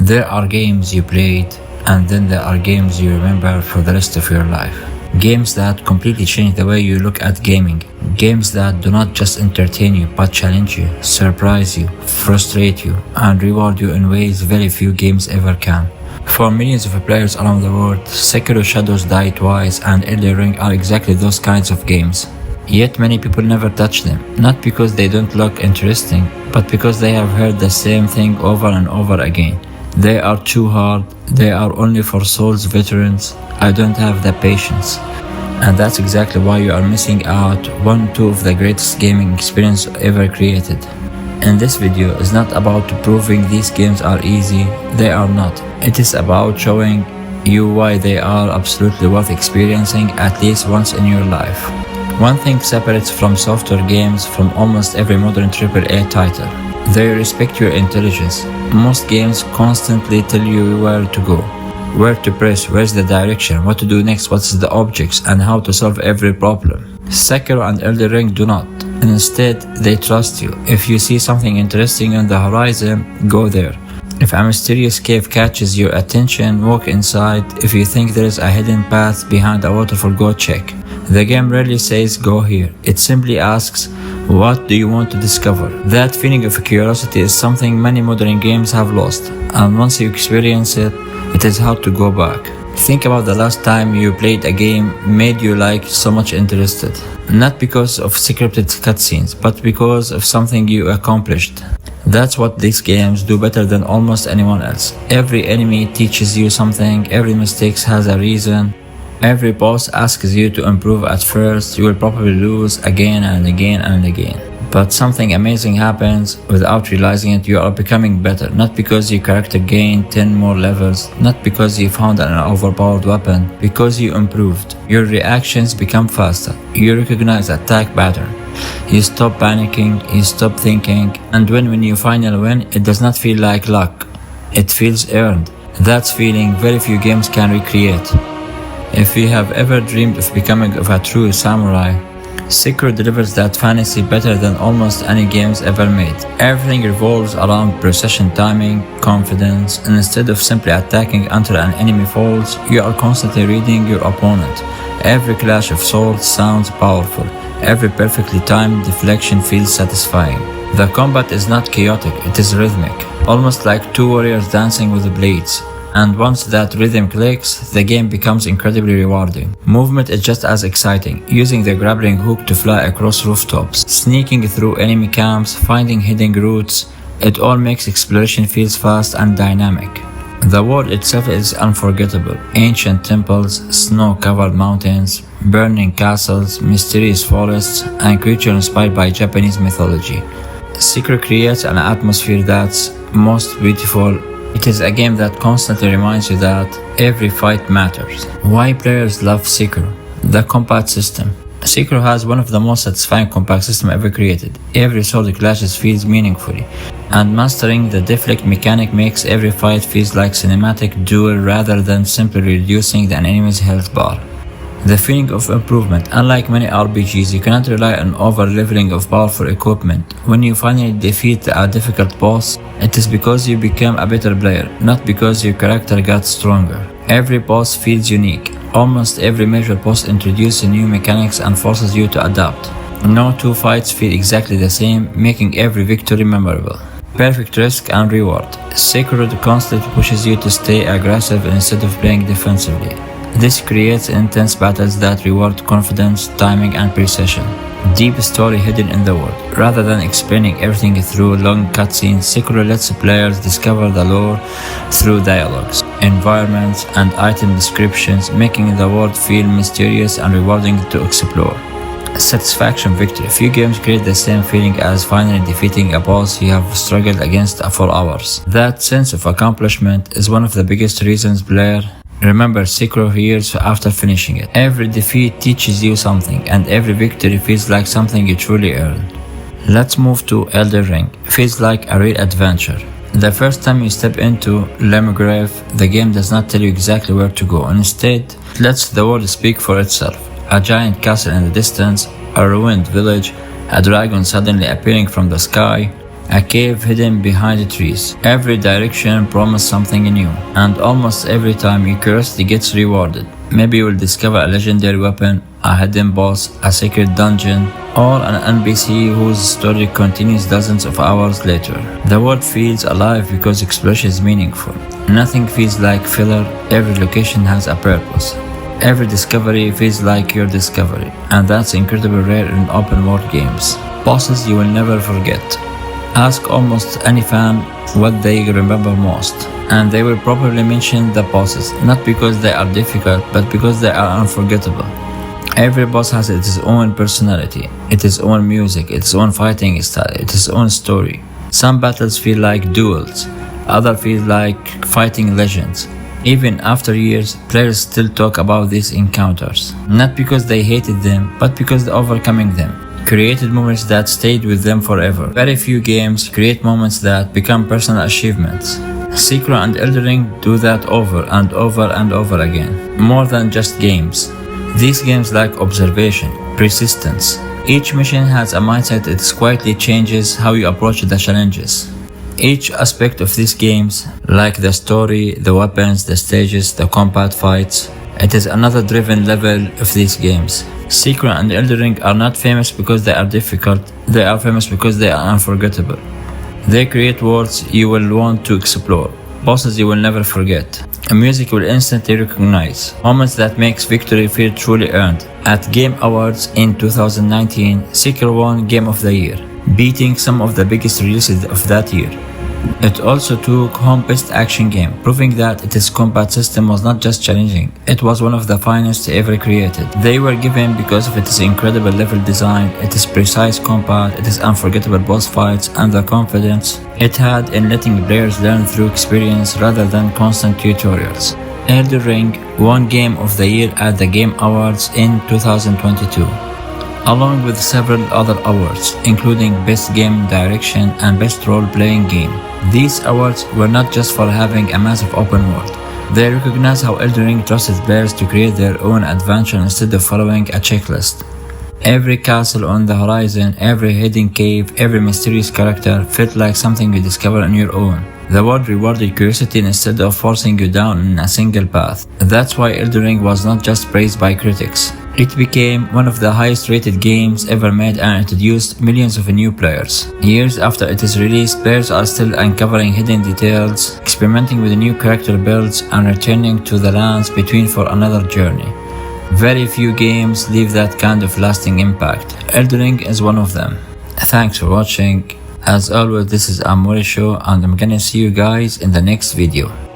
There are games you played, and then there are games you remember for the rest of your life. Games that completely change the way you look at gaming. Games that do not just entertain you but challenge you, surprise you, frustrate you, and reward you in ways very few games ever can. For millions of players around the world, Sekiro Shadows Die Twice and Elden Ring are exactly those kinds of games. Yet many people never touch them, not because they don't look interesting, but because they have heard the same thing over and over again. They are too hard, they are only for Souls veterans, I don't have the patience. And that's exactly why you are missing out on two of the greatest gaming experience ever created. And this video is not about proving these games are easy, they are not. It is about showing you why they are absolutely worth experiencing at least once in your life. One thing separates FromSoftware games from almost every modern AAA title. They respect your intelligence. Most games constantly tell you where to go, where to press, where's the direction, what to do next, what's the objects, and how to solve every problem. Sekiro and Elden Ring do not. Instead, they trust you. If you see something interesting on the horizon, go there. If a mysterious cave catches your attention, walk inside. If you think there is a hidden path behind a waterfall, go check. The game rarely says go here. It simply asks, what do you want to discover? That feeling of curiosity is something many modern games have lost, and once you experience it, it is hard to go back. Think about the last time you played a game made you so much interested. Not because of scripted cutscenes, but because of something you accomplished. That's what these games do better than almost anyone else. Every enemy teaches you something, every mistake has a reason. Every boss asks you to improve. At first, you will probably lose again and again and again. But something amazing happens without realizing it. You are becoming better, not because your character gained 10 more levels, not because you found an overpowered weapon, because you improved. Your reactions become faster. You recognize attack pattern. You stop panicking, you stop thinking, and when you finally win, it does not feel like luck. It feels earned. That feeling very few games can recreate. If you have ever dreamed of becoming a true samurai, Sekiro delivers that fantasy better than almost any games ever made. Everything revolves around precision timing, confidence, and instead of simply attacking until an enemy falls, you are constantly reading your opponent. Every clash of swords sounds powerful. Every perfectly timed deflection feels satisfying. The combat is not chaotic, it is rhythmic, almost like two warriors dancing with blades. And once that rhythm clicks, the game becomes incredibly rewarding. Movement is just as exciting, using the grappling hook to fly across rooftops, sneaking through enemy camps, finding hidden routes. It all makes exploration feel fast and dynamic. The world itself is unforgettable. Ancient temples, snow-covered mountains, burning castles, mysterious forests, and creatures inspired by Japanese mythology. Sekiro creates an atmosphere that's most beautiful. It is a game that constantly reminds you that every fight matters. Why players love Sekiro? The combat system. Sekiro has one of the most satisfying combat systems ever created. Every sword clashes feels meaningfully, and mastering the deflect mechanic makes every fight feel like cinematic duel rather than simply reducing an enemy's health bar. The feeling of improvement. Unlike many RPGs, you cannot rely on over-leveling of powerful equipment. When you finally defeat a difficult boss, it is because you became a better player, not because your character got stronger. Every boss feels unique. Almost every major boss introduces new mechanics and forces you to adapt. No two fights feel exactly the same, making every victory memorable. Perfect risk and reward. Sekiro constantly pushes you to stay aggressive instead of playing defensively. This creates intense battles that reward confidence, timing, and precision. Deep story hidden in the world. Rather than explaining everything through long cutscenes, Sekiro lets players discover the lore through dialogues, environments, and item descriptions, making the world feel mysterious and rewarding to explore. Satisfaction victory. Few games create the same feeling as finally defeating a boss you have struggled against for hours. That sense of accomplishment is one of the biggest reasons players remember Sekiro years after finishing it. Every defeat teaches you something, and every victory feels like something you truly earned. Let's move to Elden Ring. Feels like a real adventure. The first time you step into Lemgrave, the game does not tell you exactly where to go. Instead, it lets the world speak for itself. A giant castle in the distance, a ruined village, a dragon suddenly appearing from the sky, a cave hidden behind the trees. Every direction promised something new, and almost every time your curiosity gets rewarded. Maybe you will discover a legendary weapon, a hidden boss, a secret dungeon, or an NPC whose story continues dozens of hours later. The world feels alive because exploration is meaningful. Nothing feels like filler, every location has a purpose. Every discovery feels like your discovery, and that's incredibly rare in open world games. Bosses you will never forget. Ask almost any fan what they remember most, and they will probably mention the bosses, not because they are difficult, but because they are unforgettable. Every boss has its own personality, its own music, its own fighting style, its own story. Some battles feel like duels, others feel like fighting legends. Even after years, players still talk about these encounters, not because they hated them, but because they overcoming them created moments that stayed with them forever. Very few games create moments that become personal achievements. Sekiro and Elden Ring do that over and over and over again. More than just games. These games lack observation, persistence. Each mission has a mindset that quietly changes how you approach the challenges. Each aspect of these games, like the story, the weapons, the stages, the combat fights, it is another driven level of these games. Sekiro and Elden Ring are not famous because they are difficult, they are famous because they are unforgettable. They create worlds you will want to explore, bosses you will never forget, and music you will instantly recognize, moments that makes victory feel truly earned. At Game Awards in 2019, Sekiro won Game of the Year, beating some of the biggest releases of that year. It also took home Best Action Game, proving that its combat system was not just challenging, it was one of the finest ever created. They were given because of its incredible level design, its precise combat, its unforgettable boss fights, and the confidence it had in letting players learn through experience rather than constant tutorials. Elden Ring won Game of the Year at the Game Awards in 2022. Along with several other awards, including Best Game Direction and Best Role-Playing Game. These awards were not just for having a massive open world. They recognize how Elden Ring trusted players to create their own adventure instead of following a checklist. Every castle on the horizon, every hidden cave, every mysterious character felt like something you discover on your own. The world rewarded curiosity instead of forcing you down a single path. That's why Elden Ring was not just praised by critics. It became one of the highest rated games ever made and introduced millions of new players. Years after its release, players are still uncovering hidden details, experimenting with new character builds, and returning to the lands between for another journey. Very few games leave that kind of lasting impact. Elden Ring is one of them. Thanks for watching. As always, this is Amori Show, and I'm gonna see you guys in the next video.